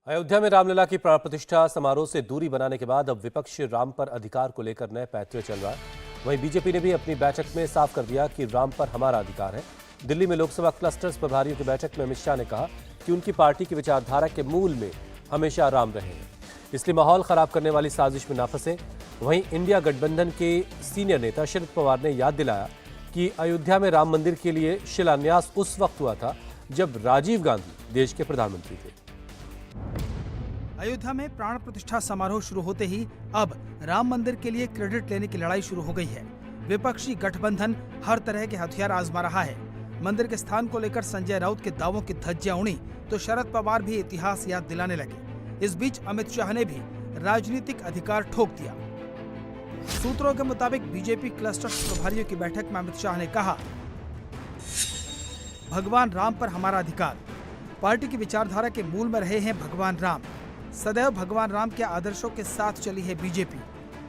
अयोध्या में रामलला की प्राण प्रतिष्ठा समारोह से दूरी बनाने के बाद अब विपक्ष राम पर अधिकार को लेकर नए पैंतरे चल रहा है। वहीं बीजेपी ने भी अपनी बैठक में साफ कर दिया कि राम पर हमारा अधिकार है। दिल्ली में लोकसभा क्लस्टर्स प्रभारियों की बैठक में अमित शाह ने कहा कि उनकी पार्टी की विचारधारा के मूल में हमेशा राम रहे हैं, इसलिए माहौल खराब करने वाली साजिश में ना फंसे। वहीं इंडिया गठबंधन के सीनियर नेता शरद पवार ने याद दिलाया कि अयोध्या में राम मंदिर के लिए शिलान्यास उस वक्त हुआ था जब राजीव गांधी देश के प्रधानमंत्री थे। अयोध्या में प्राण प्रतिष्ठा समारोह शुरू होते ही अब राम मंदिर के लिए क्रेडिट लेने की लड़ाई शुरू हो गई है। विपक्षी गठबंधन हर तरह के हथियार आजमा रहा है। मंदिर के स्थान को लेकर संजय राउत के दावों की धज्जियां उड़ी तो शरद पवार भी इतिहास याद दिलाने लगे। इस बीच अमित शाह ने भी राजनीतिक अधिकार ठोक दिया। सूत्रों के मुताबिक बीजेपी क्लस्टर प्रभारियों की बैठक में अमित शाह ने कहा, भगवान राम पर हमारा अधिकार। पार्टी की विचारधारा के मूल में रहे हैं भगवान राम। सदैव भगवान राम के आदर्शों के साथ चली है बीजेपी।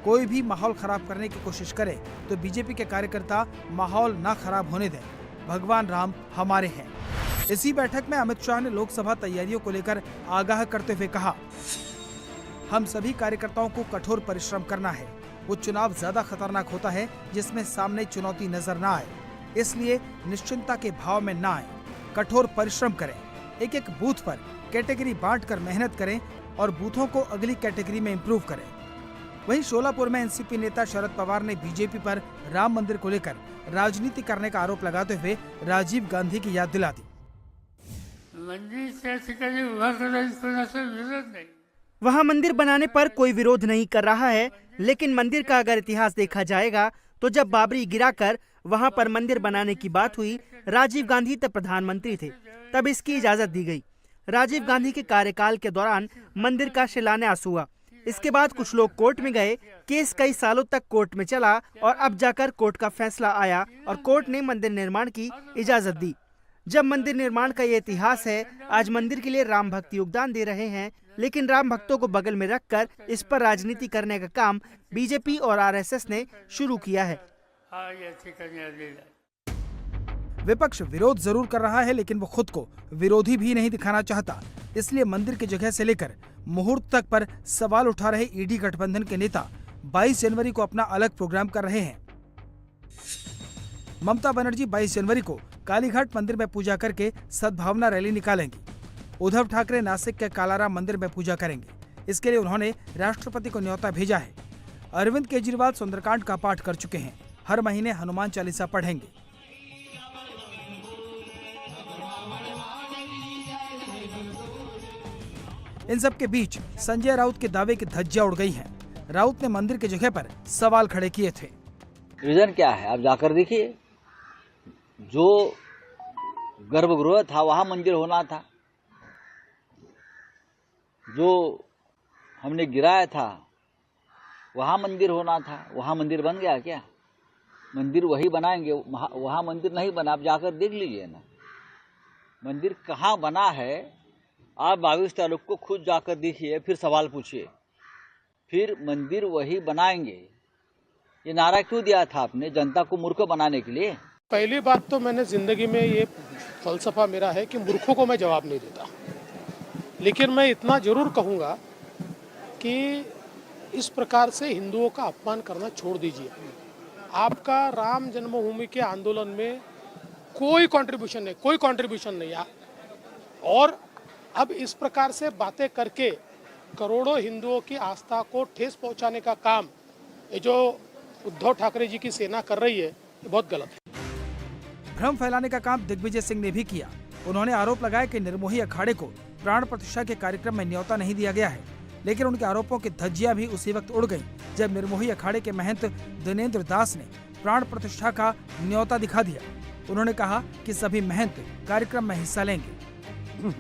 कोई भी माहौल खराब करने की कोशिश करे तो बीजेपी के कार्यकर्ता माहौल ना खराब होने दें। भगवान राम हमारे हैं। इसी बैठक में अमित शाह ने लोकसभा तैयारियों को लेकर आगाह करते हुए कहा, हम सभी कार्यकर्ताओं को कठोर परिश्रम करना है। वो चुनाव ज्यादा खतरनाक होता है जिसमें सामने चुनौती नजर ना आए, इसलिए निश्चिंतता के भाव में ना आए। कठोर परिश्रम करें, एक एक बूथ पर कैटेगरी बांटकर मेहनत करें और बूथों को अगली कैटेगरी में इम्प्रूव करें। वहीं शोलापुर में एनसीपी नेता शरद पवार ने बीजेपी पर राम मंदिर को लेकर राजनीति करने का आरोप लगाते हुए राजीव गांधी की याद दिला दी। वहाँ मंदिर बनाने पर कोई विरोध नहीं कर रहा है, लेकिन मंदिर का अगर इतिहास देखा जाएगा तो जब बाबरी गिराकर वहाँ पर मंदिर बनाने की बात हुई, राजीव गांधी तब प्रधानमंत्री थे, तब इसकी इजाजत दी गई। राजीव गांधी के कार्यकाल के दौरान मंदिर का शिलान्यास हुआ। इसके बाद कुछ लोग कोर्ट में गए, केस कई सालों तक कोर्ट में चला और अब जाकर कोर्ट का फैसला आया और कोर्ट ने मंदिर निर्माण की इजाजत दी। जब मंदिर निर्माण का ये इतिहास है, आज मंदिर के लिए राम भक्त योगदान दे रहे हैं, लेकिन राम भक्तों को बगल में रखकर इस पर राजनीति करने का काम बीजेपी और आरएसएस ने शुरू किया है। विपक्ष विरोध जरूर कर रहा है, लेकिन वो खुद को विरोधी भी नहीं दिखाना चाहता। इसलिए मंदिर की जगह से लेकर मुहूर्त तक पर सवाल उठा रहे ईडी गठबंधन के नेता 22 जनवरी को अपना अलग प्रोग्राम कर रहे हैं। ममता बनर्जी 22 जनवरी को कालीघाट मंदिर में पूजा करके सद्भावना रैली निकालेंगी। उद्धव ठाकरे नासिक के कालाराम मंदिर में पूजा करेंगे। इसके लिए उन्होंने राष्ट्रपति को न्योता भेजा है। अरविंद केजरीवाल सुंदरकांड का पाठ कर चुके हैं। हर महीने हनुमान चालीसा पढ़ेंगे। इन सब के बीच संजय राउत के दावे की धज्जियां उड़ गई हैं। राउत ने मंदिर की जगह पर सवाल खड़े किए थे। रीजन क्या है, आप जाकर देखिए। जो गर्भगृह था वहां मंदिर होना था, जो हमने गिराया था वहां मंदिर होना था। वहां मंदिर बन गया क्या? मंदिर वही बनाएंगे, वहां मंदिर नहीं बना। आप जाकर देख लीजिए ना, मंदिर कहाँ बना है। आप 22 तारीख को खुद जाकर देखिए, फिर सवाल पूछिए, फिर मंदिर वही बनाएंगे। ये नारा क्यों दिया था आपने? जनता को मूर्ख बनाने के लिए। पहली बात तो मैंने जिंदगी में ये फलसफा मेरा है कि मूर्खों को मैं जवाब नहीं देता, लेकिन मैं इतना जरूर कहूँगा कि इस प्रकार से हिंदुओं का अपमान करना छोड़ दीजिए। आपका राम जन्मभूमि के आंदोलन में कोई कंट्रीब्यूशन नहीं है और अब इस प्रकार से बातें करके करोड़ों हिंदुओं की आस्था को ठेस पहुंचाने का काम ये जो उद्धव ठाकरे जी की सेना कर रही है, ये बहुत गलत है। भ्रम फैलाने का काम दिग्विजय सिंह ने भी किया। उन्होंने आरोप लगाया कि निर्मोही अखाड़े को प्राण प्रतिष्ठा के कार्यक्रम में न्योता नहीं दिया गया है, लेकिन उनके आरोपों की धज्जियां भी उसी वक्त उड़ गईं जब निर्मोही अखाड़े के महंत दिनेंद्र दास ने प्राण प्रतिष्ठा का न्योता दिखा दिया। उन्होंने कहा कि सभी महंत कार्यक्रम में हिस्सा लेंगे।